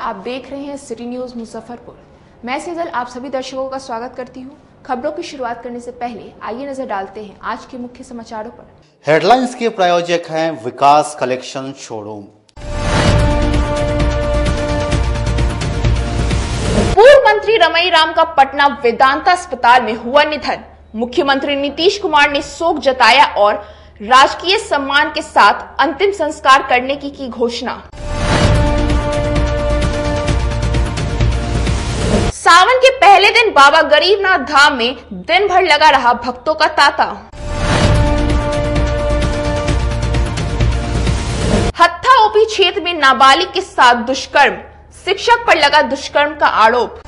आप देख रहे हैं सिटी न्यूज मुजफ्फरपुर। मैं सेजल आप सभी दर्शकों का स्वागत करती हूं। खबरों की शुरुआत करने से पहले आइए नजर डालते हैं आज के मुख्य समाचारों पर। हेडलाइंस के प्रायोजक हैं विकास कलेक्शन शोरूम। पूर्व मंत्री रमई राम का पटना वेदांता अस्पताल में हुआ निधन। मुख्यमंत्री नीतीश कुमार ने शोक जताया और राजकीय सम्मान के साथ अंतिम संस्कार करने की घोषणा। सावन के पहले दिन बाबा गरीबनाथ धाम में दिन भर लगा रहा भक्तों का तांता। हत्था ओपी क्षेत्र में नाबालिग के साथ दुष्कर्म, शिक्षक पर लगा दुष्कर्म का आरोप।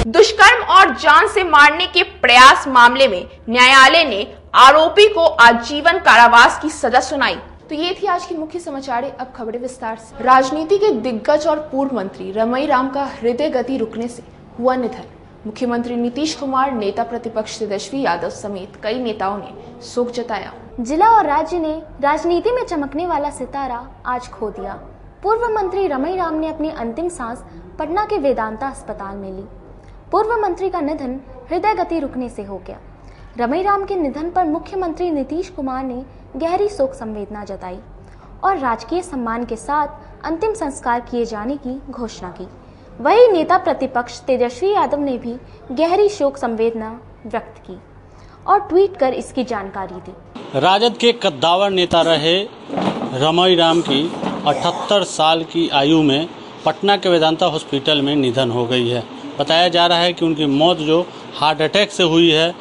दुष्कर्म और जान से मारने के प्रयास मामले में न्यायालय ने आरोपी को आजीवन कारावास की सजा सुनाई। तो ये थी आज की मुख्य समाचार। अब खबरें विस्तार से। राजनीति के दिग्गज और पूर्व मंत्री रमई राम का हृदय गति रुकने से हुआ निधन। मुख्यमंत्री नीतीश कुमार, नेता प्रतिपक्ष तेजस्वी यादव समेत कई नेताओं ने शोक जताया। जिला और राज्य ने राजनीति में चमकने वाला सितारा आज खो दिया। पूर्व मंत्री रमई राम ने अपनी अंतिम सांस पटना के वेदांता अस्पताल में ली। पूर्व मंत्री का निधन हृदय गति रुकने से हो गया। रमई राम के निधन पर मुख्यमंत्री नीतीश कुमार ने गहरी शोक संवेदना जताई और राजकीय सम्मान के साथ अंतिम संस्कार किए जाने की घोषणा की। वहीं नेता प्रतिपक्ष तेजस्वी यादव ने भी गहरी शोक संवेदना व्यक्त की और ट्वीट कर इसकी जानकारी दी। राजद के कद्दावर नेता रहे रमई राम की 78 साल की आयु में पटना के वेदांता हॉस्पिटल में निधन हो गई है। बताया जा रहा है कि उनकी मौत जो हार्ट अटैक से हुई है।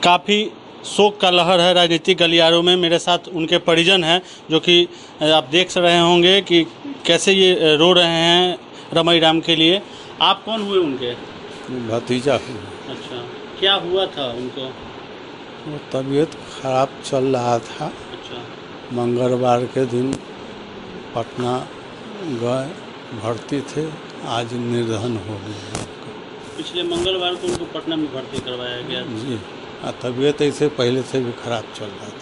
काफ़ी शोक का लहर है राजनीतिक गलियारों में। मेरे साथ उनके परिजन हैं जो कि आप देख रहे होंगे कि कैसे ये रो रहे हैं रमई राम के लिए। आप कौन हुए उनके? भतीजा हुआ। अच्छा, क्या हुआ था उनको? वो तबीयत खराब चल रहा था। अच्छा, मंगलवार के दिन पटना गए, भर्ती थे, आज निधन हो गया। पिछले मंगलवार को उनको पटना में भर्ती करवाया गया जी। तबीयत ऐसे पहले से भी खराब चल रहा था।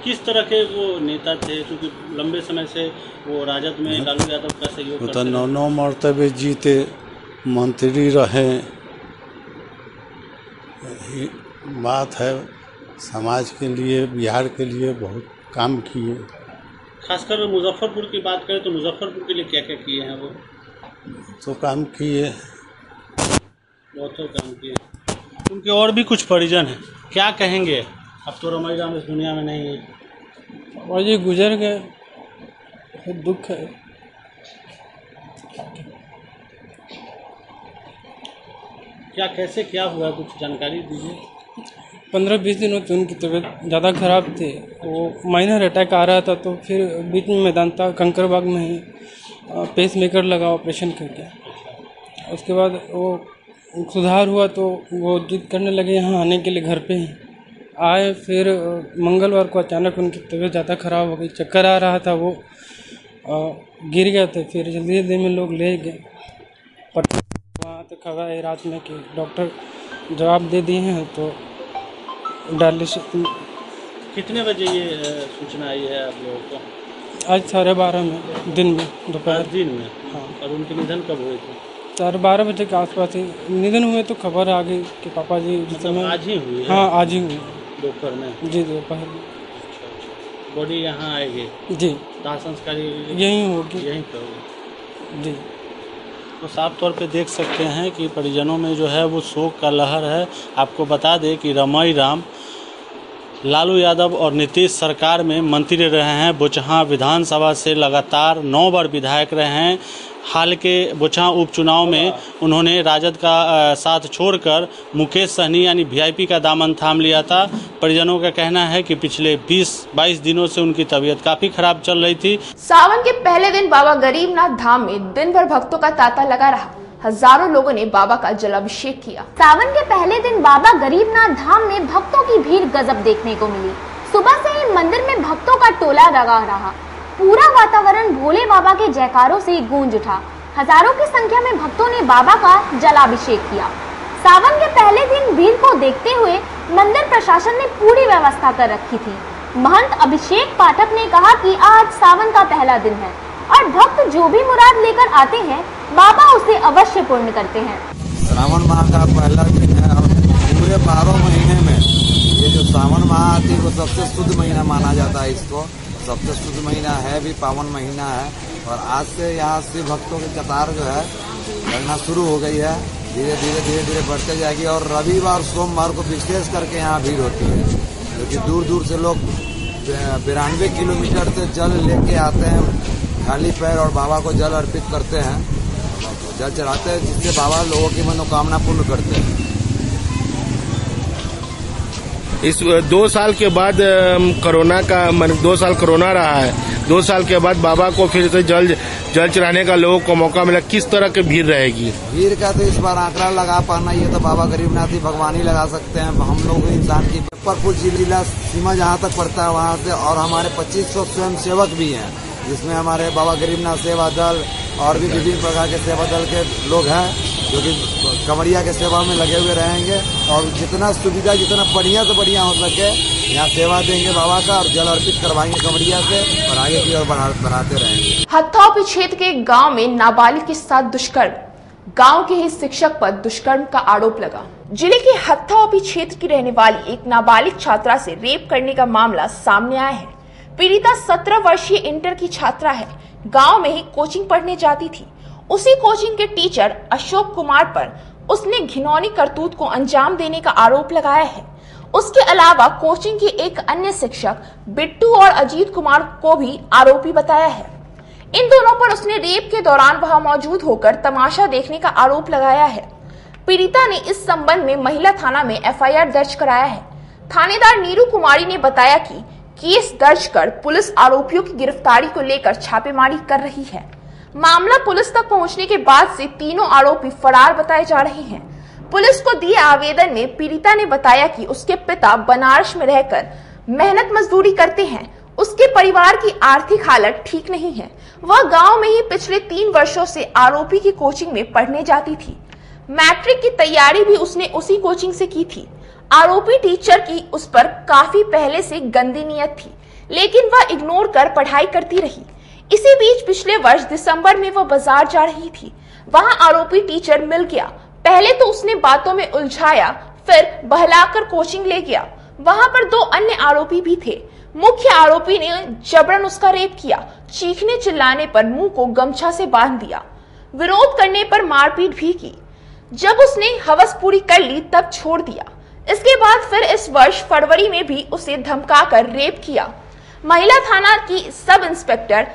किस तरह के वो नेता थे? क्योंकि लंबे समय से वो राजद में लालू यादव का सहयोग करते रहे। 9 मरतबे जीते, मंत्री रहे। यही बात है। समाज के लिए, बिहार के लिए बहुत काम किए। खासकर मुजफ्फरपुर की बात करें तो मुजफ्फरपुर के लिए क्या क्या किए हैं वो? तो काम किए, बहुत काम किए। उनके और भी कुछ परिजन हैं, क्या कहेंगे? अब तो रमई राम इस दुनिया में नहीं है और ये गुजर गए, दुख है। क्या हुआ, कुछ जानकारी दीजिए। 15-20 दिनों से उनकी तबीयत ज़्यादा खराब थी। वो माइनर अटैक आ रहा था, तो फिर बीच में मेदांता कंकरबाग में ही पेस मेकर लगा, ऑपरेशन करके। उसके बाद वो सुधार हुआ तो वो जिद करने लगे यहाँ आने के लिए। घर पे ही आए। फिर मंगलवार को अचानक उनकी तबीयत ज़्यादा ख़राब हो गई, चक्कर आ रहा था, वो गिर गए थे। फिर जल्दी में लोग ले गए पटना। वहाँ तक खबर है रात में कि डॉक्टर जवाब दे दिए हैं, तो डायलिसिस। कितने बजे ये सूचना आई है आप लोगों को? आज 12:30 में, दिन में, दोपहर दिन में। हाँ। और उनके निधन कब हुए थे? 12:30 बजे के आसपास ही निधन हुए। तो खबर आ गई कि पापा जी जिस समय आज ही हुई है? हाँ, आज ही हुई। दोपहर में? जी, दोपहर में। बॉडी यहाँ आएगी? जी। दाह संस्कार यहीं होगी? यहीं पर होगी। जी। तो साफ तौर पे देख सकते हैं कि परिजनों में जो है वो शोक का लहर है। आपको बता दें कि रमई राम लालू यादव और नीतीश सरकार में मंत्री रहे हैं। बोचहां विधानसभा से लगातार 9 बार विधायक रहे हैं। हाल के बोचहां उपचुनाव में उन्होंने राजद का साथ छोड़कर मुकेश सहनी यानी वीआईपी का दामन थाम लिया था। परिजनों का कहना है कि पिछले 20-22 दिनों से उनकी तबीयत काफी खराब चल रही थी। सावन के पहले दिन बाबा गरीबनाथ धाम में दिन भर भक्तों का तांता लगा रहा। हजारों लोगों ने बाबा का जलाभिषेक किया। सावन के पहले दिन बाबा गरीबनाथ धाम में भक्तों की भीड़ गजब देखने को मिली। सुबह से ही मंदिर में भक्तों का टोला लगा रहा। पूरा वातावरण भोले बाबा के जयकारों से गूंज उठा। हजारों की संख्या में भक्तों ने बाबा का जलाभिषेक किया। सावन के पहले दिन भीड़ को देखते हुए मंदिर प्रशासन ने पूरी व्यवस्था कर रखी थी। महंत अभिषेक पाठक ने कहा कि आज सावन का पहला दिन है और भक्त जो भी मुराद लेकर आते हैं बाबा उसे अवश्य पूर्ण करते हैं। श्रावण माह का पहला दिन है और पूरे 12 महीने में ये जो सावन माह आती है वो सबसे शुद्ध महीना माना जाता है। इसको सबसे शुद्ध महीना है भी, पावन महीना है। और आज से यहाँ शिव भक्तों की कतार जो है लगना शुरू हो गई है। धीरे धीरे बढ़ते जाएगी और रविवार सोमवार को विशेष करके यहाँ भीड़ होती है, क्योंकि दूर दूर से लोग 92 किलोमीटर से जल लेके आते हैं खाली पैर और बाबा को जल अर्पित करते हैं, जल चढ़ाते हैं, जिससे बाबा लोगों की मनोकामना पूर्ण करते हैं। इस 2 साल के बाद कोरोना का 2 साल कोरोना रहा है, 2 साल के बाद बाबा को फिर से जल चढ़ाने का लोगों को मौका मिला। किस तरह की भीड़ रहेगी? भीड़ का तो इस बार आंकड़ा लगा पाना ये तो बाबा गरीबनाथ ही भगवान ही लगा सकते हैं। हम लोग इंसान की मुजफ्फरपुर जिला सीमा जहाँ तक पड़ता है वहाँ से, और हमारे 2500 स्वयं सेवक भी हैं, जिसमें हमारे बाबा गरीबनाथ सेवा दल और भी विभिन्न प्रकार के सेवा दल के लोग हैं जो कि कमरिया के सेवा में लगे हुए रहेंगे और जितना सुविधा जितना बढ़िया से बढ़िया हो सके यहाँ सेवा देंगे बाबा का और जल अर्पित करवाएंगे कमरिया से और आगे की ओर बढ़ाते रहेंगे। हथौपी क्षेत्र के गांव में नाबालिग के साथ दुष्कर्म, गांव के ही शिक्षक पर दुष्कर्म का आरोप लगा। जिले के हथौपी क्षेत्र की रहने वाली एक नाबालिग छात्रा से रेप करने का मामला सामने आया है। पीड़िता 17 वर्षीय इंटर की छात्रा है, गांव में ही कोचिंग पढ़ने जाती थी। उसी कोचिंग के टीचर अशोक कुमार पर उसने घिनौनी करतूत को अंजाम देने का आरोप लगाया है। उसके अलावा कोचिंग के एक अन्य शिक्षक बिट्टू और अजीत कुमार को भी आरोपी बताया है। इन दोनों पर उसने रेप के दौरान वहां मौजूद होकर तमाशा देखने का आरोप लगाया है। पीड़िता ने इस संबंध में महिला थाना में एफआईआर दर्ज कराया है। थानेदार नीरू कुमारी ने बताया कि केस दर्ज कर पुलिस आरोपियों की गिरफ्तारी को लेकर छापेमारी कर रही है। मामला पुलिस तक पहुंचने के बाद से तीनों आरोपी फरार बताए जा रहे हैं। पुलिस को दिए आवेदन में पीड़िता ने बताया कि उसके पिता बनारस में रहकर मेहनत मजदूरी करते हैं। उसके परिवार की आर्थिक हालत ठीक नहीं है। वह गांव में ही पिछले 3 वर्षों से आरोपी की कोचिंग में पढ़ने जाती थी। मैट्रिक की तैयारी भी उसने उसी कोचिंग से की थी। आरोपी टीचर की उस पर काफी पहले से गंदी नीयत थी, लेकिन वह इग्नोर कर पढ़ाई करती रही। इसी बीच पिछले वर्ष दिसंबर में वह बाजार जा रही थी। वहां आरोपी टीचर मिल गया। पहले तो उसने बातों में उलझाया, फिर बहलाकर कोचिंग ले गया। वहां पर 2 अन्य आरोपी भी थे। मुख्य आरोपी ने जबरन उसका रेप किया। चीखने चिल्लाने पर मुंह को गमछा से बांध दिया। विरोध करने पर मारपीट भी की। जब उसने हवस पूरी कर ली तब छोड़ दिया। इसके बाद फिर इस वर्ष फरवरी में भी उसे धमकाकर रेप किया। महिला थाना की सब इंस्पेक्टर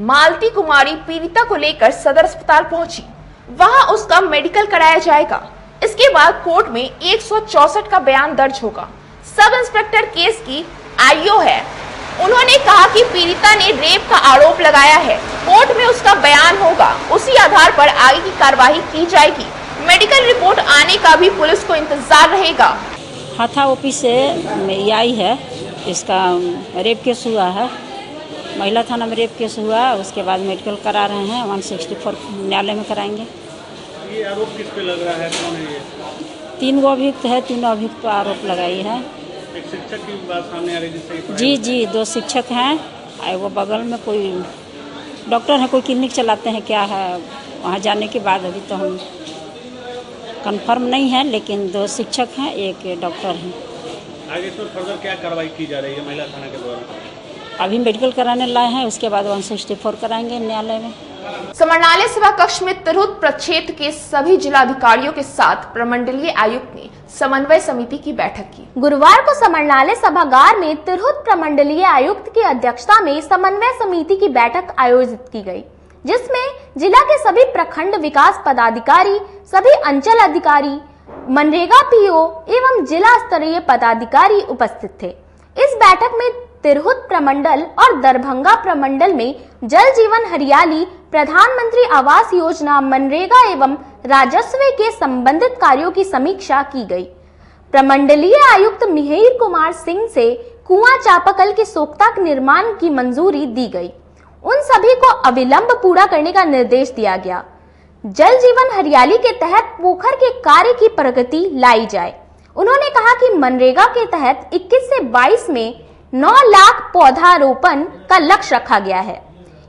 मालती कुमारी पीड़िता को लेकर सदर अस्पताल पहुंची। वहां उसका मेडिकल कराया जाएगा। इसके बाद कोर्ट में 164 का बयान दर्ज होगा। सब इंस्पेक्टर केस की आईओ है। उन्होंने कहा कि पीड़िता ने रेप का आरोप लगाया है। कोर्ट में उसका बयान होगा, उसी आधार पर आगे की कार्रवाई की जाएगी। मेडिकल रिपोर्ट आने का भी पुलिस को इंतजार रहेगा। हथौपी से आई है, इसका रेप केस हुआ है, महिला थाना में रेप केस हुआ। उसके बाद मेडिकल करा रहे हैं, 164 न्यायालय में कराएंगे। ये आरोप किस पे लग रहा है, कौन है ये? 3 गो अभियुक्त है, तीनों अभियुक्त पर आरोप लगाई है। एक शिक्षक की बात सामने आ रही है। जी 2 शिक्षक हैं। वो बगल में कोई डॉक्टर है, कोई क्लिनिक चलाते हैं क्या है, वहाँ जाने के बाद अभी तो हम कंफर्म नहीं है, लेकिन 2 शिक्षक हैं, एक डॉक्टर हैं। आगे तो फर्दर क्या कार्रवाई की जा रही है महिला थाना के द्वारा? अभी मेडिकल कराने लाए हैं, उसके बाद 164 कराएंगे न्यायालय में। समरनालय सभा कक्ष में तिरहुत प्रक्षेत्र के सभी जिलाधिकारियों के साथ प्रमंडलीय आयुक्त ने समन्वय समिति की बैठक की। गुरुवार को समरनालय सभागार में तिरहुत प्रमंडलीय आयुक्त की अध्यक्षता में समन्वय समिति की बैठक आयोजित की गई, जिसमें जिला के सभी प्रखंड विकास पदाधिकारी, सभी अंचल अधिकारी, मनरेगा पीओ एवं जिला स्तरीय पदाधिकारी उपस्थित थे। इस बैठक में तिरहुत प्रमंडल और दरभंगा प्रमंडल में जल जीवन हरियाली, प्रधानमंत्री आवास योजना, मनरेगा एवं राजस्व के संबंधित कार्यों की समीक्षा की गई। प्रमंडलीय आयुक्त मिहिर कुमार सिंह से कुआं चापाकल के सोख्ता निर्माण की मंजूरी दी गई। उन सभी को अविलंब पूरा करने का निर्देश दिया गया। जल जीवन हरियाली के तहत पोखर के कार्य की प्रगति लाई जाए। उन्होंने कहा कि मनरेगा के तहत 21 से 22 में 9 लाख पौधारोपण का लक्ष्य रखा गया है।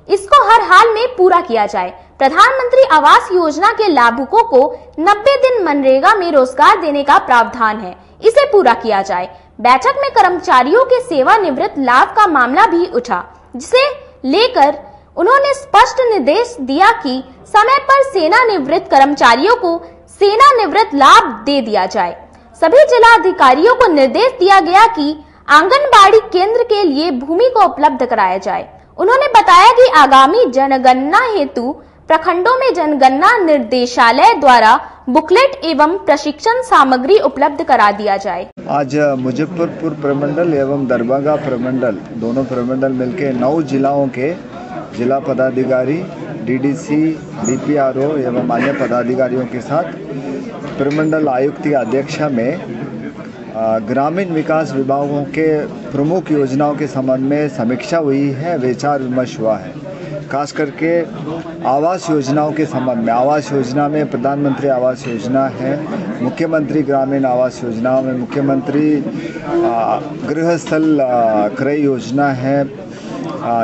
इसको हर हाल में पूरा किया जाए। प्रधानमंत्री आवास योजना के लाभुकों को 90 दिन मनरेगा में रोजगार देने का प्रावधान है, इसे पूरा किया जाए। बैठक में कर्मचारियों के सेवानिवृत्त लाभ का मामला भी उठा, जिसे लेकर उन्होंने स्पष्ट निर्देश दिया कि समय पर सेवानिवृत्त कर्मचारियों को सेवानिवृत्त लाभ दे दिया जाए। सभी जिला अधिकारियों को निर्देश दिया गया कि आंगनबाड़ी केंद्र के लिए भूमि को उपलब्ध कराया जाए। उन्होंने बताया कि आगामी जनगणना हेतु प्रखंडों में जनगणना निर्देशालय द्वारा बुकलेट एवं प्रशिक्षण सामग्री उपलब्ध करा दिया जाए। आज मुजफ्फरपुर प्रमंडल एवं दरभंगा प्रमंडल दोनों प्रमंडल मिलकर 9 जिलाओं के जिला पदाधिकारी, डीडीसी, डीपीआरओ एवं अन्य पदाधिकारियों के साथ प्रमंडल आयुक्त की अध्यक्षता में ग्रामीण विकास विभागों के प्रमुख योजनाओं के संबंध में समीक्षा हुई है, विचार विमर्श हुआ है। खास करके आवास योजनाओं के संबंध में, आवास योजना में प्रधानमंत्री आवास योजना है, मुख्यमंत्री ग्रामीण आवास योजना में मुख्यमंत्री गृहस्थल क्रय योजना है,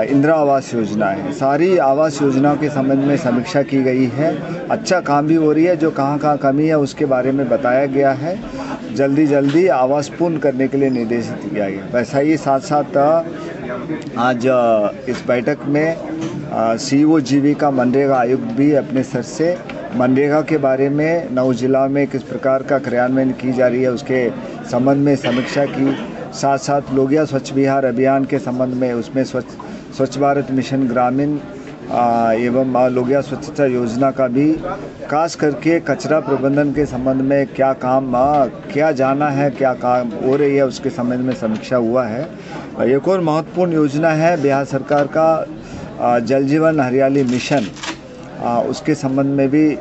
इंदिरा आवास योजना है। सारी आवास योजनाओं के संबंध में समीक्षा की गई है। अच्छा काम भी हो रही है, जो कहाँ कमी है उसके बारे में बताया गया है। जल्दी आवास पूर्ण करने के लिए निर्देशित किया गया। वैसा ही साथ साथ आज इस बैठक में सीईओ जीविका मनरेगा आयुक्त भी अपने स्तर से मनरेगा के बारे में 9 जिला में किस प्रकार का क्रियान्वयन की जा रही है उसके संबंध में समीक्षा की। साथ साथ लोहिया स्वच्छ बिहार अभियान के संबंध में उसमें स्वच्छ भारत मिशन ग्रामीण एवं लोहिया स्वच्छता योजना का भी खास करके कचरा प्रबंधन के संबंध में क्या काम किया जाना है, क्या काम हो रही है उसके संबंध में समीक्षा हुआ है। एक और महत्वपूर्ण योजना है बिहार सरकार का जल जीवन हरियाली मिशन, उसके संबंध में भी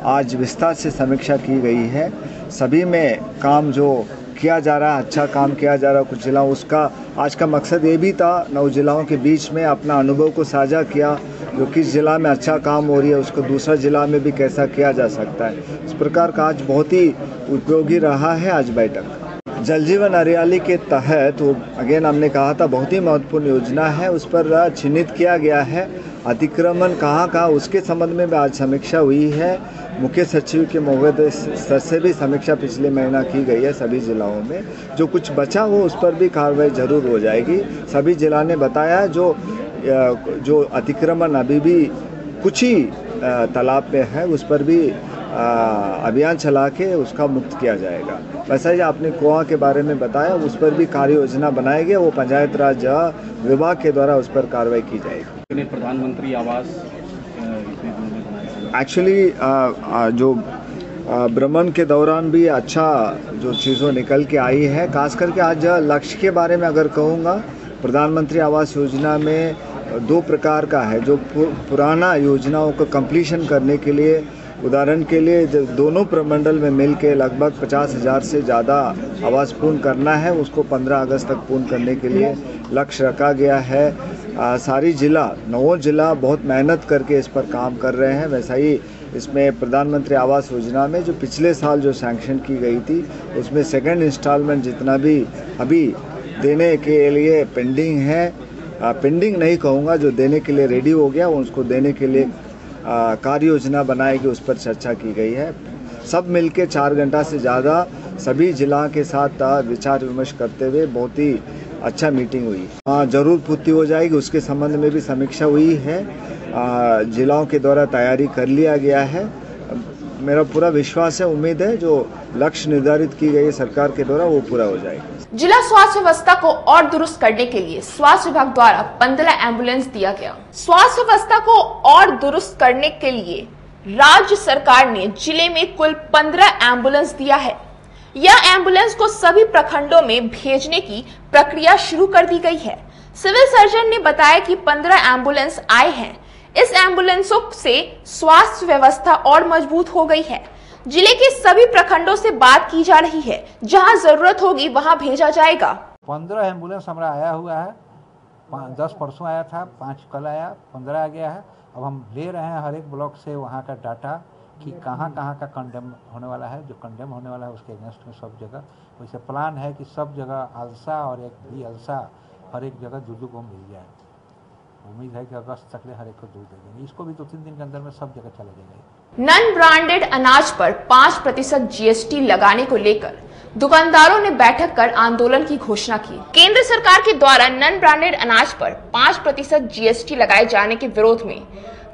आज विस्तार से समीक्षा की गई है। सभी में काम जो किया जा रहा है, अच्छा काम किया जा रहा है कुछ जिला, उसका आज का मकसद ये भी था 9 जिलाओं के बीच में अपना अनुभव को साझा किया, जो किस जिला में अच्छा काम हो रही है उसको दूसरा जिला में भी कैसा किया जा सकता है। इस प्रकार का आज बहुत ही उपयोगी रहा है आज बैठक। जल जीवन हरियाली के तहत वो अगेन हमने कहा था बहुत ही महत्वपूर्ण योजना है, उस पर चिन्हित किया गया है अतिक्रमण कहाँ उसके संबंध में भी आज समीक्षा हुई है। मुख्य सचिव के महोदय स्तर से भी समीक्षा पिछले महीना की गई है सभी जिलाओं में। जो कुछ बचा हो उस पर भी कार्रवाई जरूर हो जाएगी। सभी जिला ने बताया जो अतिक्रमण अभी भी कुछ ही तालाब में है उस पर भी अभियान चला के उसका मुक्त किया जाएगा। वैसा ही आपने कुआं के बारे में बताया, उस पर भी कार्य योजना बनाई गई, वो पंचायत राज विभाग के द्वारा उस पर कार्रवाई की जाएगी। प्रधानमंत्री आवास एक्चुअली जो भ्रमण के दौरान भी अच्छा जो चीज़ों निकल के आई है। खास करके आज लक्ष्य के बारे में अगर कहूँगा, प्रधानमंत्री आवास योजना में 2 प्रकार का है। जो पुराना योजनाओं को कंप्लीशन करने के लिए, उदाहरण के लिए दोनों प्रमंडल में मिल के लगभग 50,000 से ज़्यादा आवास पूर्ण करना है, उसको 15 अगस्त तक पूर्ण करने के लिए लक्ष्य रखा गया है। सारी जिला 9 जिला बहुत मेहनत करके इस पर काम कर रहे हैं। वैसा ही इसमें प्रधानमंत्री आवास योजना में जो पिछले साल जो सैंक्शन की गई थी उसमें सेकंड इंस्टॉलमेंट जितना भी अभी देने के लिए पेंडिंग है, पेंडिंग नहीं कहूँगा, जो देने के लिए रेडी हो गया उसको देने के लिए कार्य योजना बनाएगी, उस पर चर्चा की गई है। सब मिलके 4 घंटा से ज़्यादा सभी जिला के साथ विचार विमर्श करते हुए बहुत ही अच्छा मीटिंग हुई। जरूर पूर्ति हो जाएगी, उसके संबंध में भी समीक्षा हुई है। जिलाओं के द्वारा तैयारी कर लिया गया है। मेरा पूरा विश्वास है, उम्मीद है जो लक्ष्य निर्धारित की गई है सरकार के द्वारा वो पूरा हो जाएगा। जिला स्वास्थ्य व्यवस्था को और दुरुस्त करने के लिए स्वास्थ्य विभाग द्वारा 15 एम्बुलेंस दिया गया। स्वास्थ्य व्यवस्था को और दुरुस्त करने के लिए राज्य सरकार ने जिले में कुल 15 एम्बुलेंस दिया है। यह एम्बुलेंस को सभी प्रखंडों में भेजने की प्रक्रिया शुरू कर दी गई है। सिविल सर्जन ने बताया कि 15 एम्बुलेंस आए हैं। इस एम्बुलेंसों से स्वास्थ्य व्यवस्था और मजबूत हो गई है। जिले के सभी प्रखंडों से बात की जा रही है, जहां जरूरत होगी वहां भेजा जाएगा। 15 एम्बुलेंस हमारा आया हुआ है। 10 परसों आया था, 5 कल आया, 15 आ गया है। अब हम ले रहे हैं हर एक ब्लॉक से वहाँ का डाटा कि कहाँ का कंडेम होने वाला है, जो कंडेम होने वाला है उसके अगेंस्ट में सब जगह। वैसे प्लान है कि सब जगह अलसा और एक भी अलसा हर एक जगह दूध को मिल जाए। उम्मीद है कि अगस्त तक हर एक को दूध दे देंगे। इसको भी 2-3 दिन के अंदर में सब जगह चला जाएगा। नॉन ब्रांडेड अनाज पर 5% GST लगाने को लेकर दुकानदारों ने बैठक कर आंदोलन की घोषणा की। केंद्र सरकार के द्वारा नॉन ब्रांडेड अनाज पर 5% GST लगाए जाने के विरोध में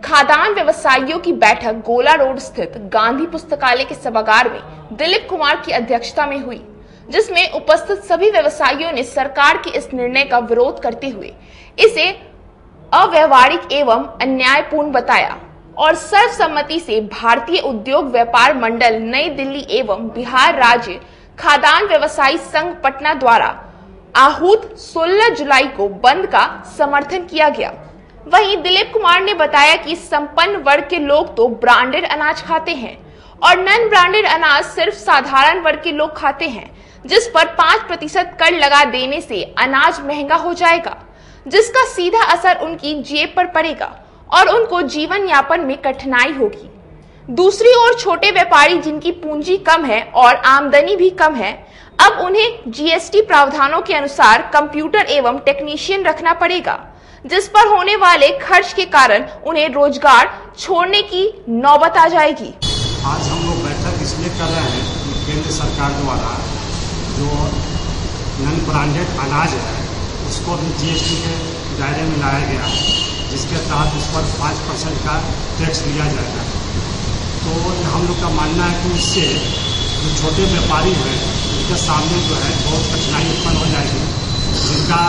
खाद्यान्न व्यवसायियों की बैठक गोला रोड स्थित गांधी पुस्तकालय के सभागार में दिलीप कुमार की अध्यक्षता में हुई, जिसमें उपस्थित सभी व्यवसायियों ने सरकार के इस निर्णय का विरोध करते हुए इसे अव्यवहारिक एवं अन्यायपूर्ण बताया और सर्वसम्मति से भारतीय उद्योग व्यापार मंडल नई दिल्ली एवं बिहार राज्य खाद्यान्न व्यवसायी संघ पटना द्वारा आहूत 16 जुलाई को बंद का समर्थन किया गया। वहीं दिलीप कुमार ने बताया कि संपन्न वर्ग के लोग तो ब्रांडेड अनाज खाते हैं और नॉन ब्रांडेड अनाज सिर्फ साधारण वर्ग के लोग खाते हैं, जिस पर 5% कर लगा देने से अनाज महंगा हो जाएगा, जिसका सीधा असर उनकी जेब पर पड़ेगा और उनको जीवन यापन में कठिनाई होगी। दूसरी ओर छोटे व्यापारी जिनकी पूंजी कम है और आमदनी भी कम है, अब उन्हें GST प्रावधानों के अनुसार कंप्यूटर एवं टेक्नीशियन रखना पड़ेगा, जिस पर होने वाले खर्च के कारण उन्हें रोजगार छोड़ने की नौबत आ जाएगी। आज हम लोग बैठक इसलिए कर रहे हैं कि केंद्र सरकार द्वारा जो नॉन ब्रांडेड अनाज है उसको भी GST के दायरे में लाया गया है, जिसके तहत उस पर 5% का टैक्स लिया जाएगा। तो हम लोग का मानना है कि इससे जो छोटे व्यापारी हैं उनके सामने जो है बहुत कठिनाई उत्पन्न हो जाएगी, जिनका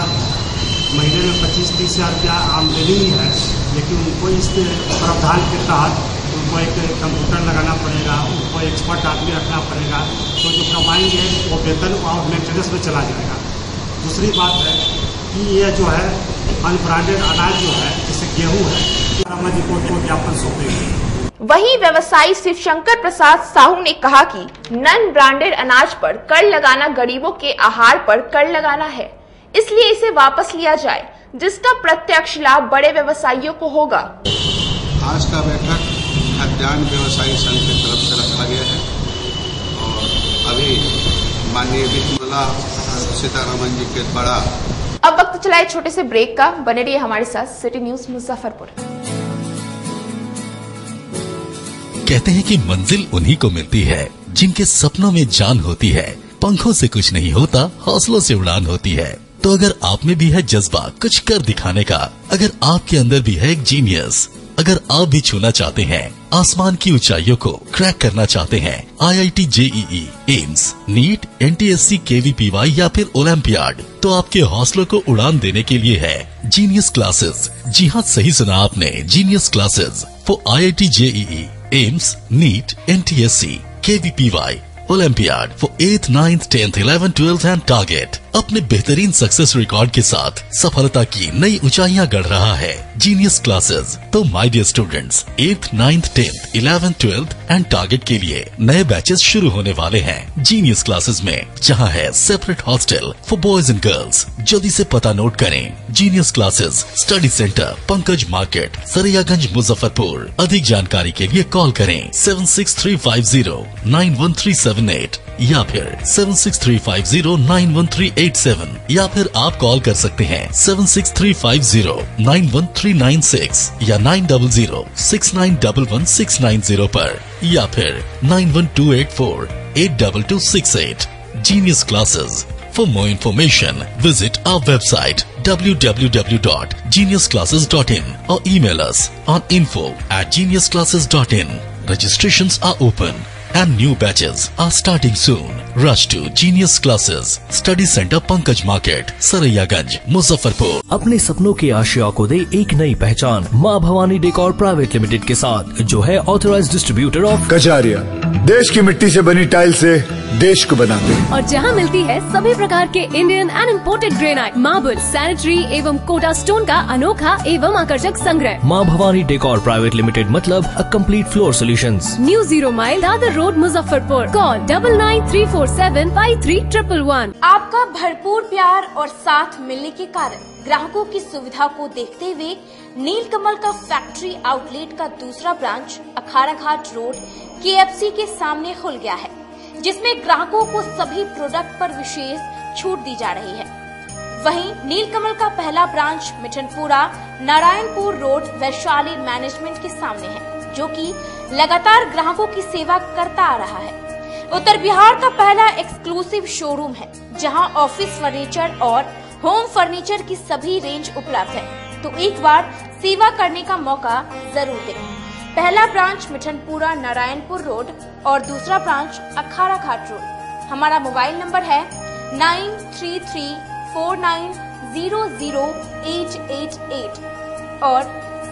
महीने में 25-30 हज़ार रुपया आमदनी ही है, लेकिन उनको इस प्रावधान के तहत उनको एक कंप्यूटर लगाना पड़ेगा, उनको एक्सपर्ट आदमी रखना पड़ेगा, तो जो कमाएंगे वो वेतन और मेंटेनेंस में चला जाएगा। दूसरी बात है कि ये जो है अनब्रांडेड अनाज जो है जैसे गेहूँ है, जी को ज्ञापन सौंपेंगे। वहीं व्यवसायी शिवशंकर प्रसाद साहू ने कहा कि नॉन ब्रांडेड अनाज पर कर लगाना गरीबों के आहार पर कर लगाना है, इसलिए इसे वापस लिया जाए, जिसका प्रत्यक्ष लाभ बड़े व्यवसायियों को होगा। आज का बैठक खाद्यान्न व्यवसायी संघ की तरफ से रखा गया है और अभी माननीय वित्त मंत्री सीतारमण जी के द्वारा। अब वक्त चला एक छोटे से ब्रेक का, बने रहिए हमारे साथ सिटी न्यूज मुजफ्फरपुर। कहते हैं कि मंजिल उन्हीं को मिलती है जिनके सपनों में जान होती है। पंखों से कुछ नहीं होता, हौसलों से उड़ान होती है। तो अगर आप में भी है जज्बा कुछ कर दिखाने का, अगर आपके अंदर भी है एक जीनियस, अगर आप भी छूना चाहते हैं आसमान की ऊंचाइयों को, क्रैक करना चाहते हैं IIT JEE, AIIMS, NEET, NTSC, KVPY या फिर ओलंपियाड, तो आपके हौसलों को उड़ान देने के लिए है जीनियस क्लासेस। जी हाँ, सही सुना आपने, genius classes for IIT JEE, AIIMS, NEET, NTSC, KVPY, olympiad for 8th, 9th, 10th, 11th, 12th and target. अपने बेहतरीन सक्सेस रिकॉर्ड के साथ सफलता की नई ऊंचाइयां गढ़ रहा है जीनियस क्लासेस। तो my dear students, 8th, 9th, 10th, 11th, 12th and target के लिए नए बैचेस शुरू होने वाले हैं जीनियस क्लासेस में, जहां है separate hostel for boys and girls. जल्दी से पता नोट करें, genius classes, study centre, Pankaj market, Saraiyaganj, Muzaffarpur. अधिक जानकारी के लिए कॉल करें 7635091378 या फिर 7635091387 या फिर आप कॉल कर सकते हैं 7635091396 या 9006911690 पर या फिर 9128482268। Genius Classes. For more information, visit our website www.geniusclasses.in or email us on info@geniusclasses.in. Registrations are open and new batches are starting soon. Rush to Genius Classes, Study Center, Pankaj Market, Saraiyaganj, Muzaffarpur. अपने सपनों की आशिया को दे एक नई पहचान माँ Bhavani decor private limited के साथ, जो है ऑथराइज्ड डिस्ट्रीब्यूटर ऑफ कजारिया। देश की मिट्टी से बनी टाइल से देश को बनाते हैं और जहां मिलती है सभी प्रकार के Indian and imported granite, marble, sanitary एवं कोटा स्टोन का अनोखा एवं आकर्षक संग्रह। माँ भवानी डेकोर प्राइवेट लिमिटेड मतलब a complete floor solutions. New 0 mile Dadar road, Muzaffarpur. Call 9934753111। आपका भरपूर प्यार और साथ मिलने के कारण ग्राहकों की सुविधा को देखते हुए नीलकमल का फैक्ट्री आउटलेट का दूसरा ब्रांच अखाड़ा घाट रोड KFC के सामने खुल गया है, जिसमें ग्राहकों को सभी प्रोडक्ट पर विशेष छूट दी जा रही है। वहीं नीलकमल का पहला branch Mithanpura Narayanpur road Vaishali management के सामने है, जो कि लगातार ग्राहकों की सेवा करता आ रहा है। उत्तर बिहार का पहला एक्सक्लूसिव शोरूम है, जहां ऑफिस फर्नीचर और होम फर्नीचर की सभी रेंज उपलब्ध है, तो एक बार सेवा करने का मौका जरूर दें। पहला ब्रांच मिठनपुरा नारायणपुर रोड और दूसरा ब्रांच अखाड़ा घाट रोड। हमारा मोबाइल नंबर है 9334900888 और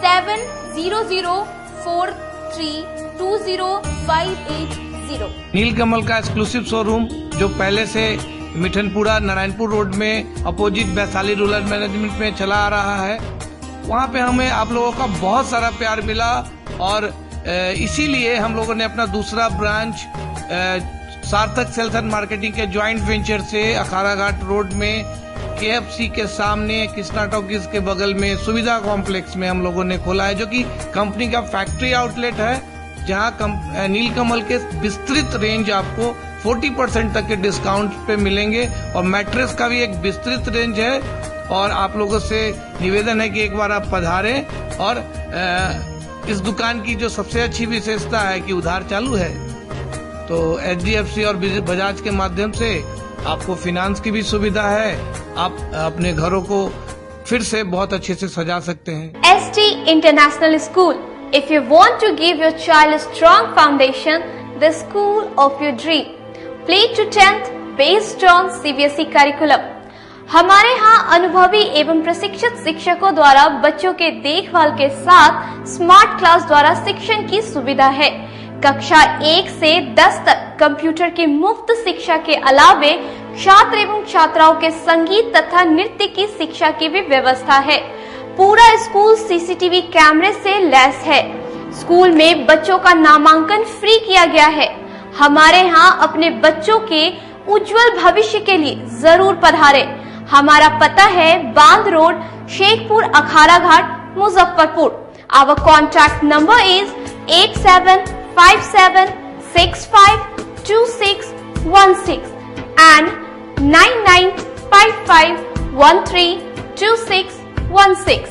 7004320580। नीलकमल का एक्सक्लूसिव शोरूम जो पहले से मिठनपुरा नारायणपुर रोड में अपोजिट वैशाली रूरल मैनेजमेंट में चला आ रहा है, वहाँ पे हमें आप लोगों का बहुत सारा प्यार मिला और इसीलिए हम लोगों ने अपना दूसरा ब्रांच सार्थक सेल्स एंड मार्केटिंग के ज्वाइंट वेंचर से अखाड़ा घाट रोड में KFC के सामने कृष्णा टॉकीज के बगल में सुविधा कॉम्प्लेक्स में हम लोगों ने खोला है, जो कि कंपनी का फैक्ट्री आउटलेट है, जहां नीलकमल के विस्तृत रेंज आपको 40% तक के डिस्काउंट पे मिलेंगे और मैट्रेस का भी एक विस्तृत रेंज है। और आप लोगों से निवेदन है कि एक बार आप पधारें और इस दुकान की जो सबसे अच्छी विशेषता है कि उधार चालू है, तो HDFC और बजाज के माध्यम से आपको फिनांस की भी सुविधा है। आप अपने घरों को फिर से बहुत अच्छे से सजा सकते हैं। ST International School. If you want to give your child a strong foundation, the school of your dream. Play to 10th based on CBSE curriculum. हमारे यहाँ अनुभवी एवं प्रशिक्षित शिक्षकों द्वारा बच्चों के देखभाल के साथ स्मार्ट क्लास द्वारा शिक्षण की सुविधा है। कक्षा 1 से 10 तक कंप्यूटर की मुफ्त शिक्षा के अलावे छात्र एवं छात्राओं के संगीत तथा नृत्य की शिक्षा की भी व्यवस्था है। पूरा स्कूल CCTV कैमरे से लैस है। स्कूल में बच्चों का नामांकन फ्री किया गया है। हमारे यहाँ अपने बच्चों के उज्जवल भविष्य के लिए जरूर पधारें। हमारा पता है बांध road, Shekhpur, Akhara Ghat, Muzaffarpur. Our contact number is 8757652616 and 9955132616।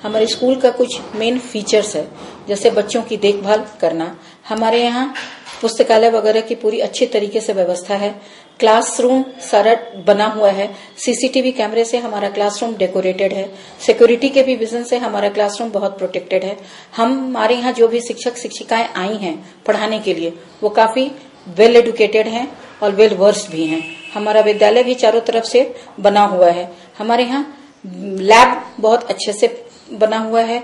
हमारे स्कूल का कुछ मेन फीचर्स है, जैसे बच्चों की देखभाल करना। हमारे यहाँ पुस्तकालय वगैरह की पूरी अच्छी तरीके से व्यवस्था है। क्लासरूम सारा बना हुआ है। CCTV कैमरे से हमारा क्लासरूम डेकोरेटेड है। सिक्योरिटी के भी विजन से हमारा क्लासरूम बहुत प्रोटेक्टेड है। हमारे यहाँ जो भी शिक्षक शिक्षिकाएं आई हैं पढ़ाने के लिए, वो काफी वेल एडुकेटेड हैं और वेल वर्स्ड भी हैं। हमारा विद्यालय भी चारों तरफ से बना हुआ है। हमारे यहाँ लैब बहुत अच्छे से बना हुआ है।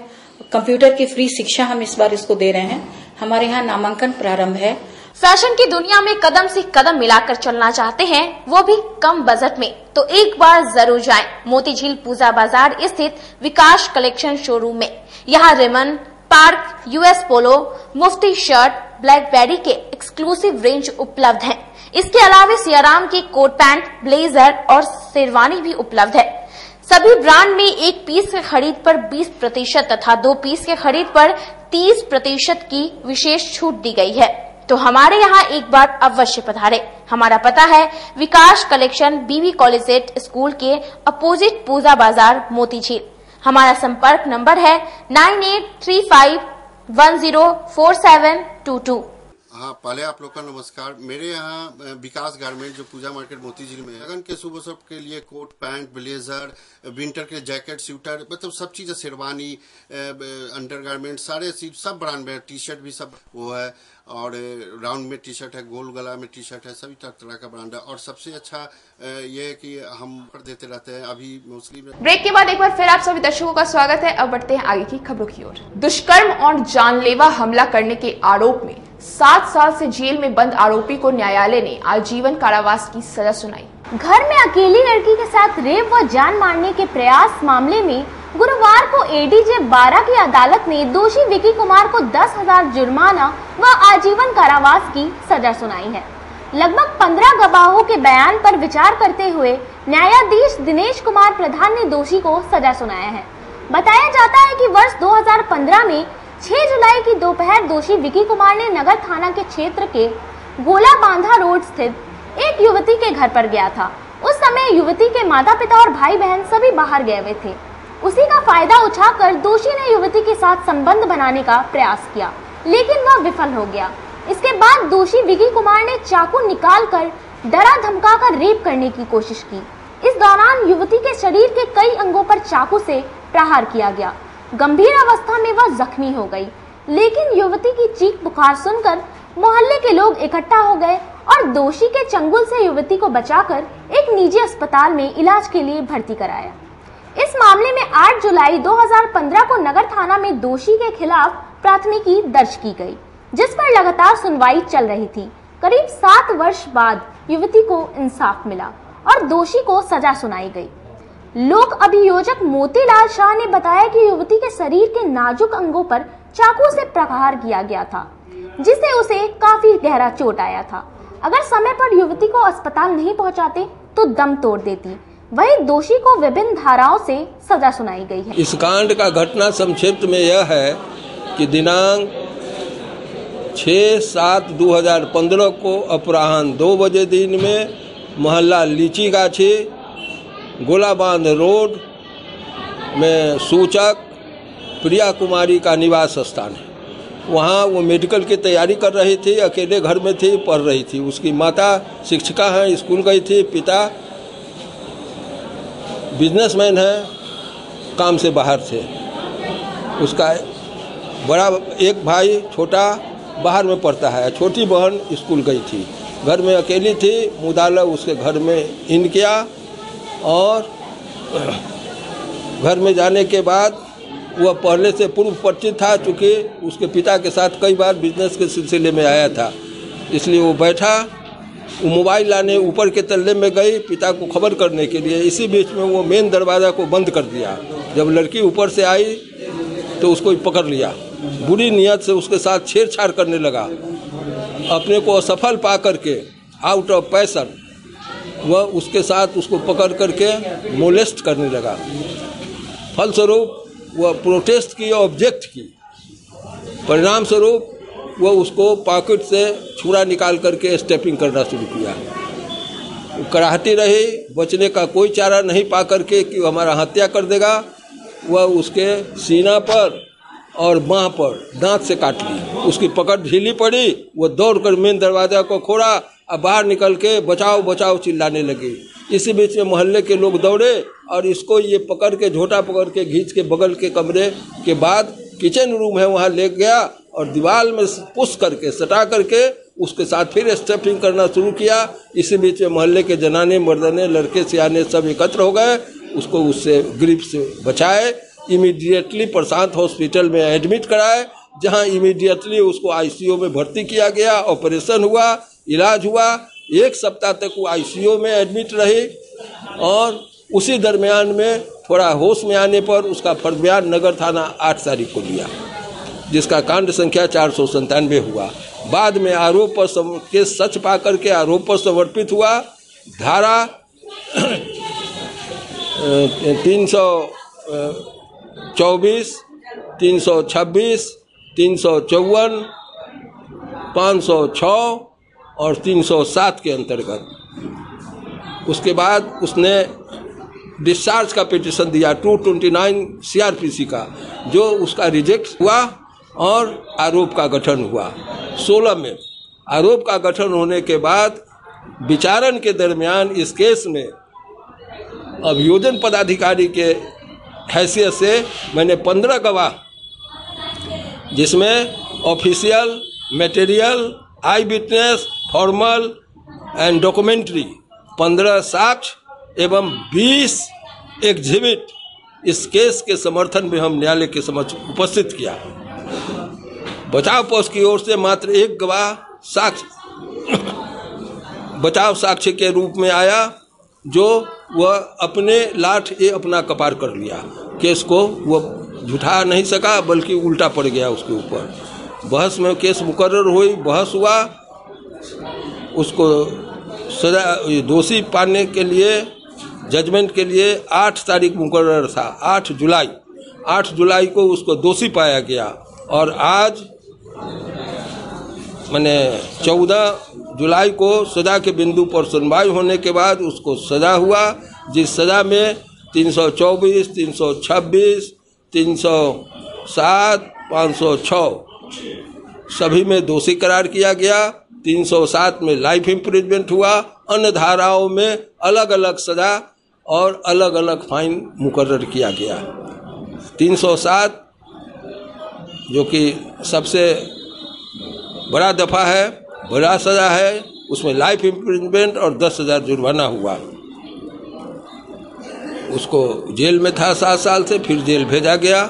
कंप्यूटर की फ्री शिक्षा हम इस बार इसको दे रहे हैं। हमारे यहाँ नामांकन प्रारंभ है। फैशन की दुनिया में कदम से कदम मिलाकर चलना चाहते हैं, वो भी कम बजट में, तो एक बार जरूर जाएं मोतीझील पूजा बाजार स्थित विकास कलेक्शन शोरूम में। यहाँ रेमन, पार्क, US पोलो, मुफ्ती शर्ट, ब्लैकबेरी के एक्सक्लूसिव रेंज उपलब्ध हैं। इसके अलावा सियाराम के कोट पैंट, ब्लेजर और शेरवानी भी उपलब्ध है। सभी ब्रांड में 1 पीस के खरीद पर 20% तथा 2 पीस के खरीद पर 30% की विशेष छूट दी गई है। तो हमारे यहाँ एक बार अवश्य पधारे। हमारा पता है विकास कलेक्शन BB कॉलेजिएट स्कूल के अपोजिट पूजा बाजार मोतीझील। हमारा संपर्क नंबर है 9835104722। हाँ, पहले आप लोग का नमस्कार। मेरे यहाँ विकास गारमेंट जो पूजा मार्केट मोतीझील में है, लगन के शुभ अवसर के लिए कोट पैंट, ब्लेजर, विंटर के जैकेट, स्वेटर, मतलब सब चीजें, शेरवानी, अंडरगारमेंट, सारे चीज सब ब्रांड में, टी-शर्ट भी सब वो है, और राउंड में टी-शर्ट है, गोल गला में टी-शर्ट है, सभी तरह का ब्रांड है। और सबसे अच्छा ये है कि हम कर देते रहते हैं। अभी मोस्टली ब्रेक के बाद एक बार फिर आप सभी दर्शकों का स्वागत है। अब बढ़ते हैं आगे की खबरों की ओर। दुष्कर्म और जानलेवा हमला करने के आरोप में 7 साल से जेल में बंद आरोपी को न्यायालय ने आजीवन कारावास की सजा सुनाई। घर में अकेली लड़की के साथ रेप व जान मारने के प्रयास मामले में गुरुवार को ADJ 12 की अदालत ने दोषी विकी कुमार को 10,000 जुर्माना व आजीवन कारावास की सजा सुनाई है। लगभग 15 गवाहों के बयान पर विचार करते हुए न्यायाधीश दिनेश कुमार प्रधान ने दोषी को सजा सुनाया है। बताया जाता है कि वर्ष 2015 में 6 जुलाई की दोपहर दोषी विकी कुमार ने नगर थाना के क्षेत्र के गोला बांधा रोड स्थित एक युवती के घर पर गया था। उस समय युवती के माता पिता और भाई बहन सभी बाहर गए हुए थे। उसी का फायदा उठाकर दोषी ने युवती के साथ संबंध बनाने का प्रयास किया, लेकिन वह विफल हो गया। इसके बाद दोषी विकी कुमार ने चाकू निकालकर डरा धमकाकर रेप करने की कोशिश की। इस दौरान युवती के शरीर के कई अंगों पर चाकू से प्रहार किया गया। गंभीर अवस्था में वह जख्मी हो गई, लेकिन युवती की चीख पुकार सुनकर मोहल्ले के लोग इकट्ठा हो गए और दोषी के चंगुल से युवती को बचाकर एक निजी अस्पताल में इलाज के लिए भर्ती कराया। इस मामले में 8 जुलाई 2015 को नगर थाना में दोषी के खिलाफ प्राथमिकी दर्ज की गई, जिस पर लगातार सुनवाई चल रही थी। करीब 7 वर्ष बाद युवती को इंसाफ मिला और दोषी को सजा सुनाई गई। लोक अभियोजक मोतीलाल शाह ने बताया कि युवती के शरीर के नाजुक अंगों पर चाकू से प्रहार किया गया था, जिससे उसे काफी गहरा चोट आया था। अगर समय पर युवती को अस्पताल नहीं पहुंचाते तो दम तोड़ देती। वहीं दोषी को विभिन्न धाराओं से सजा सुनाई गई है। इस कांड का घटना संक्षिप्त में यह है कि दिनांक 6/7/2015 को अपराह्न 2 बजे दिन में मोहल्ला लीची गाछी गोलाबांध रोड में सूचक प्रिया कुमारी का निवास स्थान है। वहाँ वो मेडिकल की तैयारी कर रही थी, अकेले घर में थी, पढ़ रही थी। उसकी माता शिक्षिका हैं, स्कूल गई थी। पिता बिजनेसमैन है, काम से बाहर थे। उसका बड़ा एक भाई छोटा बाहर में पढ़ता है, छोटी बहन स्कूल गई थी। घर में अकेली थी। मुदाला उसके घर में इन किया और घर में जाने के बाद वह पहले से पूर्व परिचित था, चूँकि उसके पिता के साथ कई बार बिजनेस के सिलसिले में आया था। इसलिए वो बैठा, वो मोबाइल लाने ऊपर के तल्ले में गई पिता को खबर करने के लिए। इसी बीच में वो मेन दरवाज़ा को बंद कर दिया। जब लड़की ऊपर से आई तो उसको पकड़ लिया, बुरी नीयत से उसके साथ छेड़छाड़ करने लगा। अपने को असफल पा करके आउट ऑफ पैशन वह उसके साथ उसको पकड़ करके मोलेस्ट करने लगा। फलस्वरूप वह प्रोटेस्ट की, ऑब्जेक्ट की। परिणाम स्वरूप वह उसको पॉकेट से छुरा निकाल करके स्टेपिंग करना शुरू किया। कराहती रही, बचने का कोई चारा नहीं पा करके कि हमारा हत्या कर देगा। वह उसके सीना पर और बाँह पर दांत से काट ली। उसकी पकड़ ढीली पड़ी। वह दौड़कर मेन दरवाजा को खोला और बाहर निकल के बचाओ बचाओ चिल्लाने लगी। इसी बीच में मोहल्ले के लोग दौड़े और इसको ये पकड़ के झोटा पकड़ के खींच के बगल के कमरे के बाद किचन रूम है वहाँ ले गया और दीवार में पुश करके सटा करके उसके साथ फिर स्टेपिंग करना शुरू किया। इसी बीच में मोहल्ले के जनाने मर्दाने लड़के सियाने सब एकत्र हो गए, उसको उससे ग्रिप से बचाए। इमीडिएटली प्रशांत हॉस्पिटल में एडमिट कराए, जहां इमीडिएटली उसको आईसीयू में भर्ती किया गया। ऑपरेशन हुआ, इलाज हुआ। 1 सप्ताह तक वो आईसीयू में एडमिट रही और उसी दरमियान में थोड़ा होश में आने पर उसका फर्मियान नगर थाना 8 तारीख को लिया, जिसका कांड संख्या 497 हुआ। बाद में आरोप पर केस सच पा करके आरोप पर समर्पित हुआ। धारा 324, 326, 354, 506 और 307 के अंतर्गत उसके बाद उसने डिस्चार्ज का पिटीशन दिया 229 सीआरपीसी का, जो उसका रिजेक्ट हुआ और आरोप का गठन हुआ। 16 में आरोप का गठन होने के बाद विचारण के दरमियान इस केस में अभियोजन पदाधिकारी के हैसियत से मैंने 15 गवाह, जिसमें official, material, I witness, formal and documentary 15 साक्ष्य एवं 20 एग्जिबिट इस केस के समर्थन में हम न्यायालय के समक्ष उपस्थित किया। बचाव पक्ष की ओर से मात्र 1 गवाह साक्ष्य बचाव साक्ष्य के रूप में आया, जो वह अपने लाठ ये अपना कपार कर लिया। केस को वह झुठा नहीं सका, बल्कि उल्टा पड़ गया उसके ऊपर। बहस में केस मुकर्रर हुई, बहस हुआ। उसको सजा दोषी पाने के लिए जजमेंट के लिए 8 तारीख मुकर्रर था, 8 जुलाई को उसको दोषी पाया गया। और आज मैंने 14 जुलाई को सजा के बिंदु पर सुनवाई होने के बाद उसको सजा हुआ, जिस सजा में 324, 326, 307, 506 सभी में दोषी करार किया गया। 307 में लाइफ इम्प्रिजमेंट हुआ। अन्य धाराओं में अलग अलग सजा और अलग अलग फाइन मुकर्रर किया गया। 307 जो कि सबसे बड़ा दफा है, बड़ा सजा है, उसमें लाइफ इम्प्रिजमेंट और 10,000 जुर्माना हुआ। उसको जेल में था 7 साल से, फिर जेल भेजा गया।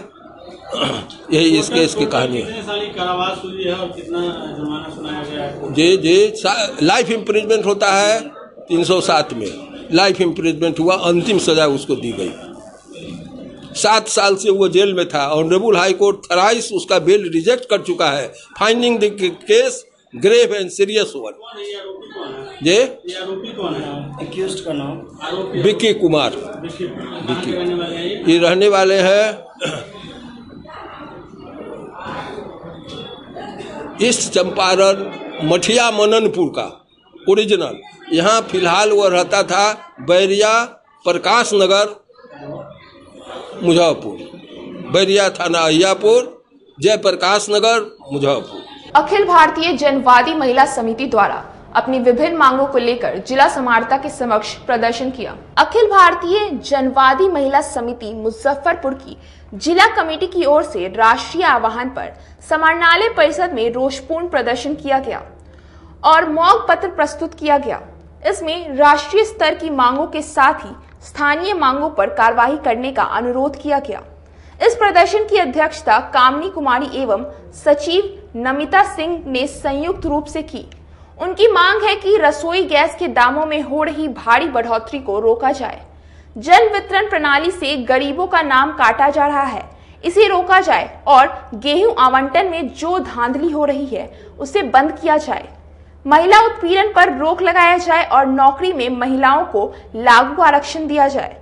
यही इस केस की कहानी है। कितने साल की कारावास हुई है और कितना जुर्माना सुनाया गया है? जी लाइफ इम्प्रिजमेंट होता है 307 में, लाइफ इम्प्रिजमेंट हुआ, अंतिम सजा उसको दी गई। 7 साल से वो जेल में था। ऑनरेबल हाई कोर्ट थराइस उसका बेल रिजेक्ट कर चुका है, finding the case grave and serious one. ये आरोपी कौन है? एक्यूज्ड का नाम विक्की कुमार। विक्की ये रहने वाले हैं ईस्ट चंपारण मठिया मननपुर का ओरिजिनल। यहाँ फिलहाल वो रहता था बैरिया प्रकाश नगर मुजफ्फरपुर, बैरिया थाना अहियापुर, जयप्रकाश नगर मुजफ्फरपुर। अखिल भारतीय जनवादी महिला समिति द्वारा अपनी विभिन्न मांगों को लेकर जिला समाहर्ता के समक्ष प्रदर्शन किया। अखिल भारतीय जनवादी महिला समिति मुजफ्फरपुर की जिला कमेटी की ओर से राष्ट्रीय आह्वान पर समाहरणालय परिसर में रोषपूर्ण प्रदर्शन किया गया और मौन पत्र प्रस्तुत किया गया। इसमें राष्ट्रीय स्तर की मांगों के साथ ही स्थानीय मांगों पर कार्रवाई करने का अनुरोध किया गया। इस प्रदर्शन की अध्यक्षता कामनी कुमारी एवं सचिव नमिता सिंह ने संयुक्त रूप से की। उनकी मांग है कि रसोई गैस के दामों में हो रही भारी बढ़ोतरी को रोका जाए। जल वितरण प्रणाली से गरीबों का नाम काटा जा रहा है, इसे रोका जाए और गेहूं आवंटन में जो धांधली हो रही है उसे बंद किया जाए। महिला उत्पीड़न पर रोक लगाया जाए और नौकरी में महिलाओं को लागू आरक्षण दिया जाए।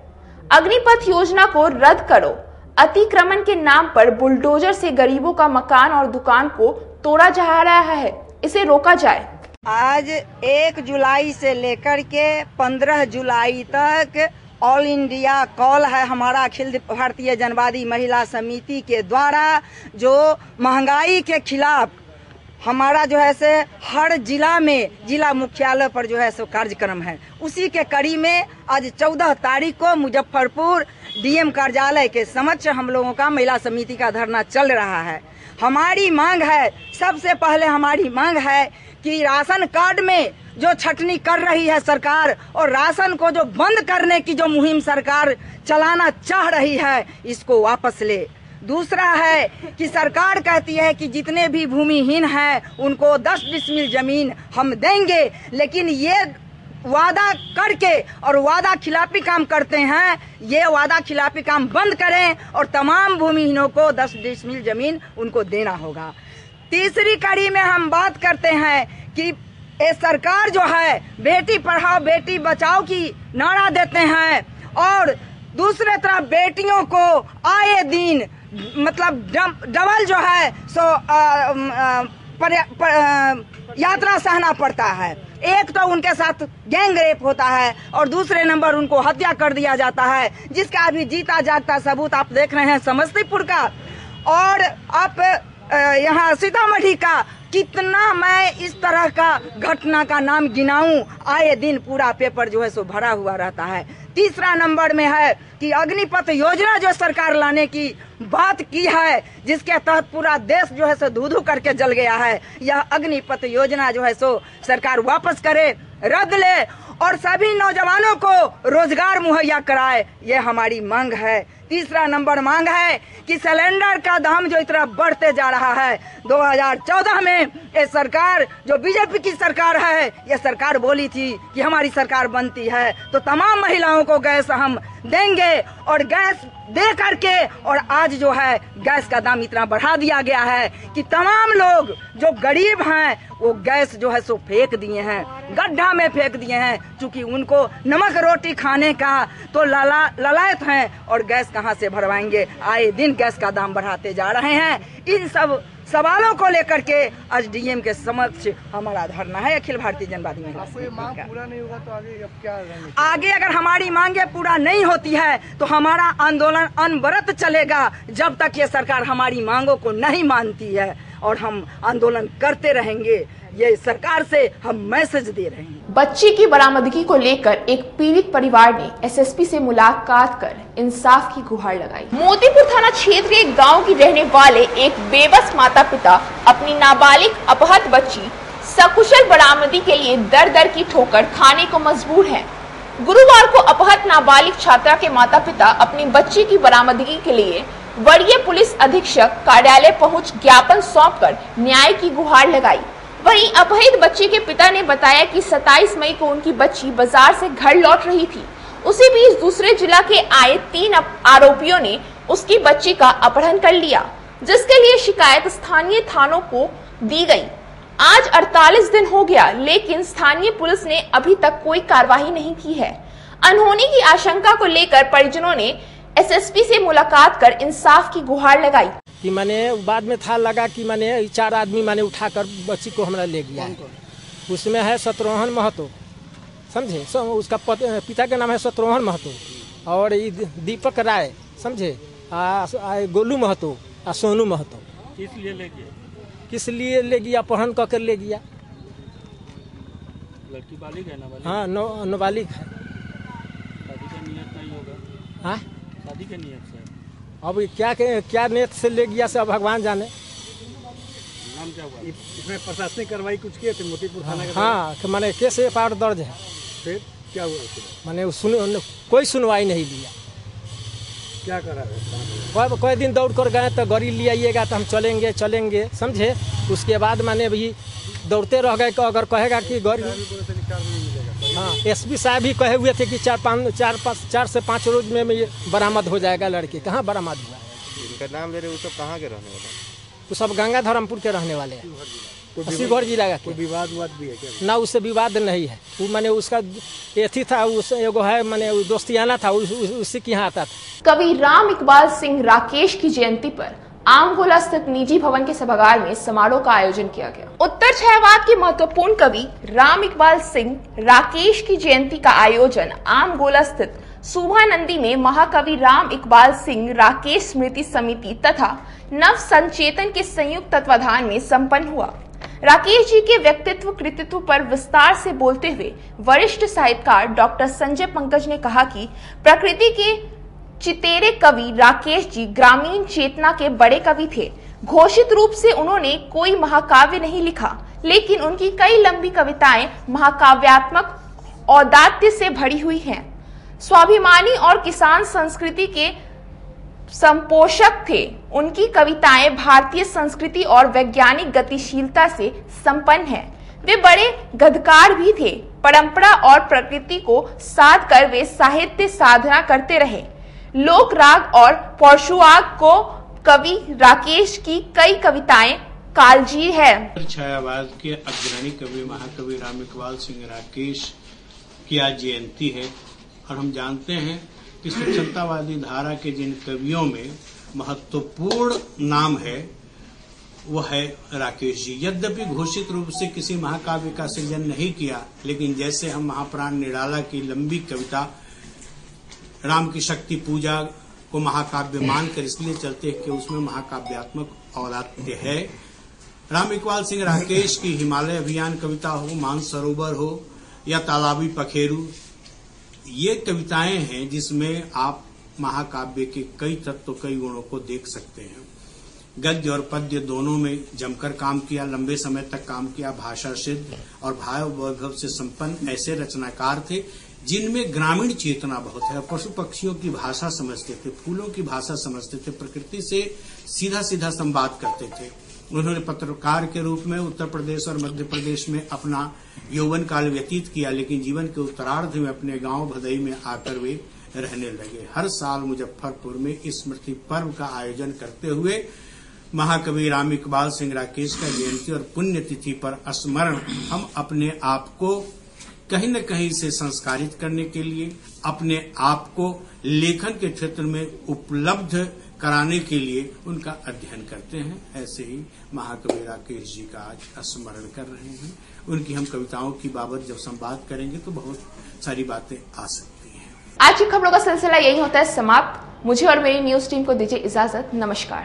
अग्निपथ योजना को रद्द करो। अतिक्रमण के नाम पर बुलडोजर से गरीबों का मकान और दुकान को तोड़ा जा रहा है, इसे रोका जाए। आज 1 जुलाई से लेकर के 15 जुलाई तक ऑल इंडिया कॉल है हमारा अखिल भारतीय जनवादी महिला समिति के द्वारा, जो महंगाई के खिलाफ हमारा जो है से हर जिला में जिला मुख्यालय पर जो है सो कार्यक्रम है। उसी के कड़ी में आज 14 तारीख को मुजफ्फरपुर डीएम कार्यालय के समक्ष हम लोगों का महिला समिति का धरना चल रहा है। हमारी मांग है, सबसे पहले हमारी मांग है कि राशन कार्ड में जो छटनी कर रही है सरकार और राशन को जो बंद करने की जो मुहिम सरकार चलाना चाह रही है, इसको वापस ले। दूसरा है कि सरकार कहती है कि जितने भी भूमिहीन हैं उनको 10 डिसमिल जमीन हम देंगे, लेकिन ये वादा करके और वादा खिलाफी काम करते हैं। ये वादा खिलाफी काम बंद करें और तमाम भूमिहीनों को 10 डिसमिल जमीन उनको देना होगा। तीसरी कड़ी में हम बात करते हैं कि ये सरकार जो है बेटी पढ़ाओ बेटी बचाओ की नारा देते हैं और दूसरे तरफ बेटियों को आए दिन मतलब डबल जो है सो यात्रा सहना पड़ता है। एक तो उनके साथ गैंग रेप होता है और दूसरे नंबर उनको हत्या कर दिया जाता है, जिसका अभी जीता जागता सबूत आप देख रहे हैं समस्तीपुर का। और आप यहाँ सीतामढ़ी का कितना मैं इस तरह का घटना का नाम गिनाऊं, आए दिन पूरा पेपर जो है सो भरा हुआ रहता है। तीसरा नंबर में है कि अग्निपथ योजना जो सरकार लाने की बात की है, जिसके तहत पूरा देश जो है सो धू-धू करके जल गया है, यह अग्निपथ योजना जो है सो सरकार वापस करे, रद्द ले और सभी नौजवानों को रोजगार मुहैया कराए, ये हमारी मांग है। तीसरा नंबर मांग है कि सिलेंडर का दाम जो इतना बढ़ते जा रहा है, 2014 में ये सरकार जो बीजेपी की सरकार है, ये सरकार बोली थी कि हमारी सरकार बनती है तो तमाम महिलाओं को गैस हम देंगे और गैस दे करके, और आज जो है गैस का दाम इतना बढ़ा दिया गया है कि तमाम लोग जो गरीब हैं वो गैस जो है सो फेंक दिए हैं, गड्ढा में फेंक दिए हैं, क्योंकि उनको नमक रोटी खाने का तो ललायत हैं और गैस कहां से भरवाएंगे। आए दिन गैस का दाम बढ़ाते जा रहे हैं। इन सब सवालों को लेकर के आज डीएम के समक्ष हमारा धरना है। अखिल भारतीय जनवादी महिला समिति का पूरा नहीं होगा तो आगे अब क्या रणनीति? आगे अगर हमारी मांगे पूरा नहीं होती है तो हमारा आंदोलन अनवरत चलेगा जब तक ये सरकार हमारी मांगों को नहीं मानती है, और हम आंदोलन करते रहेंगे। ये सरकार से हम मैसेज दे रहे हैं। बच्ची की बरामदगी को लेकर एक पीड़ित परिवार ने एसएसपी से मुलाकात कर इंसाफ की गुहार लगाई। मोतीपुर थाना क्षेत्र के गांव की रहने वाले एक बेबस माता पिता अपनी नाबालिग अपहत बच्ची सकुशल बरामदगी के लिए दर दर की ठोकर खाने को मजबूर है। गुरुवार को अपहत नाबालिग छात्रा के माता पिता अपनी बच्ची की बरामदगी के लिए वरीय पुलिस अधीक्षक कार्यालय पहुंच ज्ञापन सौंपकर न्याय की गुहार लगाई। वहीं अपहृत बच्ची के पिता ने बताया कि 27 मई को उनकी बच्ची बाजार से घर लौट रही थी। उसी बीच दूसरे जिला के आए 3 आरोपियों ने उसकी बच्ची का अपहरण कर लिया, जिसके लिए शिकायत स्थानीय थानों को दी गई। आज 48 दिन हो गया, लेकिन स्थानीय पुलिस ने अभी तक कोई कार्रवाई नहीं की है। अनहोनी की आशंका को लेकर परिजनों ने एसएसपी से मुलाकात कर इंसाफ की गुहार लगाई। कि मैंने बाद में था लगा कि मैंने 4 आदमी मैंने उठाकर बच्ची को हमारा ले गया। उसमें है शत्रुघ्न महतो, समझे, उसका पिता का नाम है शत्रुघ्न महतो, और दीपक राय, समझे, गोलू महतो और सोनू महतो। किस लिए ले गया? किस लिए ले गया? अपहरण कर ले गया। लड़की बालिग है ना? हाँ, नाबालिग है। शादी का नियत नहीं होगा? हाँ, शादी के नियत से। अब क्या नेत से ले गया से भगवान जाने। नाम क्या हुआ? इसमें प्रशासनिक कार्रवाई कुछ किए थे मोतीपुर थाना का? हाँ, मैंने केस एफआईआर दर्ज है। फिर क्या हुआ? मैंने कोई सुनवाई नहीं लिया। क्या करा? कोई दिन दौड़ कर गए तो गाड़ी ले आइएगा तो हम चलेंगे, समझे। उसके बाद मैंने भी दौड़ते रह गए। अगर कहेगा कि गाड़ी, हाँ, एसपी साहब भी कहे हुए थे कि 4 से 5 रोज में ये बरामद हो जाएगा लड़की। कहाँ बरामद हुआ है? इनका नाम ले रहे, वो सब कहाँ के रहने वाले? वो सब गंगा धर्मपुर के रहने वाले हैं, शिवहर जिला का। कोई विवाद भी है क्या? ना, उससे विवाद नहीं है। वो मैंने उसका एथी था, उस एगो है, मैंने दोस्तियाना था, उसी के यहाँ आता था। कवि राम इकबाल सिंह राकेश की जयंती पर आमगोला स्थित निजी भवन के सभागार में समारोह का आयोजन किया गया। उत्तर छायावाद के महत्वपूर्ण कवि राम इकबाल सिंह राकेश की जयंती का आयोजन आमगोला स्थित सुभानंदी में महाकवि राम इकबाल सिंह राकेश स्मृति समिति तथा नव संचेतन के संयुक्त तत्वाधान में संपन्न हुआ। राकेश जी के व्यक्तित्व कृतित्व पर विस्तार से बोलते हुए वरिष्ठ साहित्यकार डॉक्टर संजय पंकज ने कहा कि प्रकृति के चितेरे कवि राकेश जी ग्रामीण चेतना के बड़े कवि थे। घोषित रूप से उन्होंने कोई महाकाव्य नहीं लिखा, लेकिन उनकी कई लंबी कविताएं महाकाव्यात्मक औदात्य से भरी हुई हैं। स्वाभिमानी और किसान संस्कृति के संपोषक थे। उनकी कविताएं भारतीय संस्कृति और वैज्ञानिक गतिशीलता से संपन्न हैं। वे बड़े गद्यकार भी थे। परंपरा और प्रकृति को साध कर वे साहित्य साधना करते रहे। लोक राग और पौरुषाग को कवि राकेश की कई कविताएं कालजी है। छायावाद के अग्रणी कवि महाकवि राम इकबाल सिंह राकेश की आज जयंती है और हम जानते हैं कि स्वच्छतावादी धारा के जिन कवियों में महत्वपूर्ण नाम है वह है राकेश जी। यद्यपि घोषित रूप से किसी महाकाव्य का सृजन नहीं किया, लेकिन जैसे हम महाप्राण निराला की लंबी कविता राम की शक्ति पूजा को महाकाव्य मानकर इसलिए चलते हैं कि उसमें महाकाव्यात्मक औदात्य है। राम इकबाल सिंह राकेश की हिमालय अभियान कविता हो, मानसरोवर हो या तालाबी पखेरु, ये कविताएं हैं जिसमें आप महाकाव्य के कई तत्व, कई गुणों को देख सकते हैं। गद्य और पद्य दोनों में जमकर काम किया, लंबे समय तक काम किया। भाषा सिद्ध और भाव वैभव से संपन्न ऐसे रचनाकार थे जिनमें ग्रामीण चेतना बहुत है। पशु पक्षियों की भाषा समझते थे, फूलों की भाषा समझते थे, प्रकृति से सीधा सीधा संवाद करते थे। उन्होंने पत्रकार के रूप में उत्तर प्रदेश और मध्य प्रदेश में अपना यौवन काल व्यतीत किया, लेकिन जीवन के उत्तरार्ध में अपने गांव भदई में आकर वे रहने लगे। हर साल मुजफ्फरपुर में स्मृति पर्व का आयोजन करते हुए महाकवि राम इकबाल सिंह राकेश का जयंती और पुण्यतिथि पर स्मरण हम अपने आप को कहीं न कहीं से संस्कारित करने के लिए, अपने आप को लेखन के क्षेत्र में उपलब्ध कराने के लिए उनका अध्ययन करते हैं। ऐसे ही महाकवि राकेश जी का आज स्मरण कर रहे हैं। उनकी हम कविताओं की बाबत जब संवाद करेंगे तो बहुत सारी बातें आ सकती हैं। आज की खबरों का सिलसिला यही होता है समाप्त। मुझे और मेरी न्यूज टीम को दीजिए इजाजत। नमस्कार।